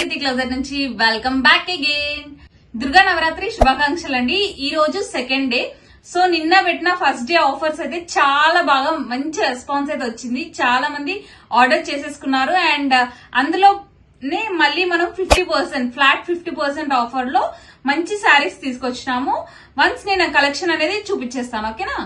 City closer నుంచి welcome back again. Durga Navaratri శుభాకాంక్షలు అండి. ఈ రోజు సెకండ్ డే. సో నిన్న పెట్టిన ఫస్ట్ డే ఆఫర్స్ అయితే చాలా బాగా మంచి రెస్పాన్స్ అయితే వచ్చింది. చాలా మంది ఆర్డర్ చేసేసుకున్నారు అండ్ అందులోనే మళ్ళీ మనం 50% ఫ్లాట్ 50% ఆఫర్ లో మంచి శారీస్ తీసుకొచ్చినాము. వన్స్ నేను కలెక్షన్ అనేది చూపించేస్తాను, ఓకేనా?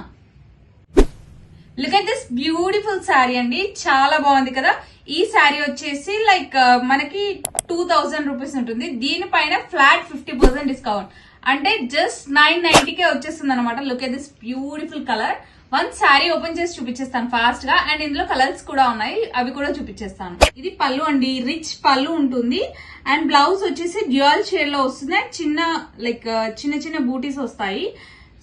Look at this beautiful sari అండి, చాలా బాగుంది కదా. ఈ శారీ వచ్చేసి లైక్ మనకి 2000 రూపీస్ ఉంటుంది. దీనిపైన ఫ్లాట్ 50% డిస్కౌంట్ అంటే జస్ట్ 990కే వచ్చేస్తుంది అనమాట. Look at this beautiful colour. One sari open చేసి చూపించేస్తాను ఫాస్ట్ గా. అండ్ ఇందులో కలర్స్ కూడా ఉన్నాయి, అవి కూడా చూపించేస్తాను. ఇది పళ్ళు అండి, రిచ్ పళ్ళు ఉంటుంది. అండ్ బ్లౌజ్ వచ్చేసి డ్యూయల్ షేడ్ లో వస్తుంది. అండ్ చిన్న చిన్న బూటీస్ వస్తాయి.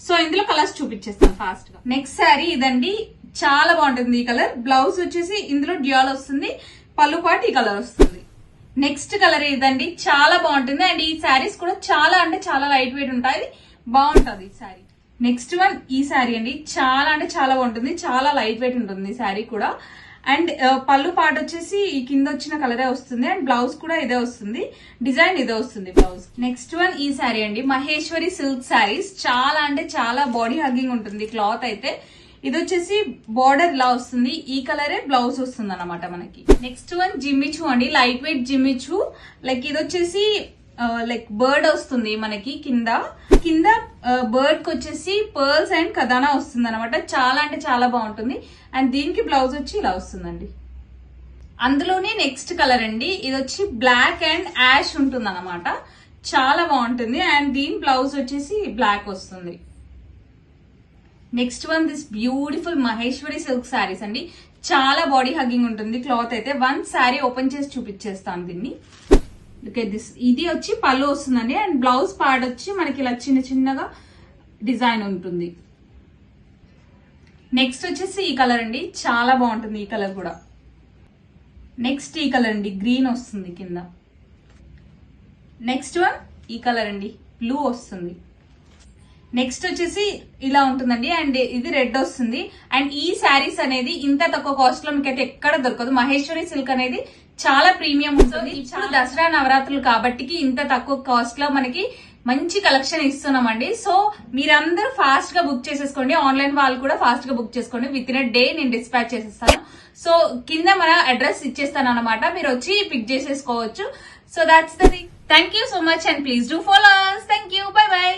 సో ఇందులో కలర్స్ చూపించేస్తాను ఫాస్ట్ గా. నెక్స్ట్ శారీ ఇదండి, చాలా బాగుంటుంది ఈ కలర్. బ్లౌజ్ వచ్చేసి ఇందులో డ్యూయల్ వస్తుంది, పళ్ళు పాటు ఈ కలర్ వస్తుంది. నెక్స్ట్ కలర్ ఇదండి, చాలా బాగుంటుంది. అండ్ ఈ శారీస్ కూడా చాలా అంటే చాలా లైట్ వెయిట్ ఉంటాయి, బాగుంటుంది ఈ శారీ. నెక్స్ట్ వన్ ఈ శారీ అండి, చాలా అంటే చాలా బాగుంటుంది, చాలా లైట్ వెయిట్ ఉంటుంది ఈ శారీ కూడా. అండ్ పళ్ళు పాట వచ్చేసి ఈ కింద వచ్చిన కలరే వస్తుంది. అండ్ బ్లౌజ్ కూడా ఇదే వస్తుంది, డిజైన్ ఇదే వస్తుంది బ్లౌజ్. నెక్స్ట్ వన్ ఈ శారీ అండి, మహేశ్వరి సిల్క్ శారీస్. చాలా అంటే చాలా బాడీ హగ్గింగ్ ఉంటుంది క్లాత్ అయితే. ఇది వచ్చేసి బార్డర్ ఇలా వస్తుంది, ఈ కలరే బ్లౌజ్ వస్తుంది అనమాట మనకి. నెక్స్ట్ వన్ జిమ్మిచూ అండి, లైట్ వెయిట్ జిమ్మిచూ. లైక్ ఇది వచ్చేసి బర్డ్ వస్తుంది మనకి కింద బర్డ్ కి వచ్చేసి పర్ల్స్ అండ్ కదానా వస్తుంది అనమాట. చాలా అంటే చాలా బాగుంటుంది. అండ్ దీనికి బ్లౌజ్ వచ్చి ఇలా వస్తుందండి. అందులోనే నెక్స్ట్ కలర్ అండి, ఇది వచ్చి బ్లాక్ అండ్ యాష్ ఉంటుంది అనమాట. చాలా బాగుంటుంది. అండ్ దీని బ్లౌజ్ వచ్చేసి బ్లాక్ వస్తుంది. Next one this beautiful Maheshwari silk saris అండి, చాలా బాడీ హగ్గింగ్ ఉంటుంది క్లాత్ అయితే. వన్ శారీ ఓపెన్ చేసి చూపించేస్తాను దీన్ని. ఓకే, ఇది వచ్చి పళ్ళు వస్తుందండి. అండ్ బ్లౌజ్ పార్ట్ వచ్చి మనకి ఇలా చిన్న చిన్నగా డిజైన్ ఉంటుంది. నెక్స్ట్ వచ్చేసి ఈ కలర్ అండి, చాలా బాగుంటుంది ఈ కలర్ కూడా. నెక్స్ట్ ఈ కలర్ అండి, గ్రీన్ వస్తుంది కింద. నెక్స్ట్ వన్ ఈ కలర్ అండి, బ్లూ వస్తుంది. నెక్స్ట్ వచ్చేసి ఇలా ఉంటుందండి. అండ్ ఇది రెడ్ వస్తుంది. అండ్ ఈ శారీస్ అనేది ఇంత తక్కువ కాస్ట్ లో మీకైతే ఎక్కడ దొరకదు. మహేశ్వరి సిల్క్ అనేది చాలా ప్రీమియం ఉంటుంది. ఇప్పుడు దసరా నవరాత్రులు కాబట్టి ఇంత తక్కువ కాస్ట్ లో మనకి మంచి కలెక్షన్ ఇస్తున్నామండి. సో మీరందరూ ఫాస్ట్ గా బుక్ చేసేసుకోండి. ఆన్లైన్ వాళ్ళు కూడా ఫాస్ట్ గా బుక్ చేసుకోండి. విత్ ఇన్ అ డే నేను డిస్పాచ్ చేసేస్తాను. సో కింద మన అడ్రస్ ఇచ్చేస్తాను అనమాట, మీరు వచ్చి పిక్ చేసేసుకోవచ్చు. So that's the thing. Thank you so much and please do follow us. Thank you, by by.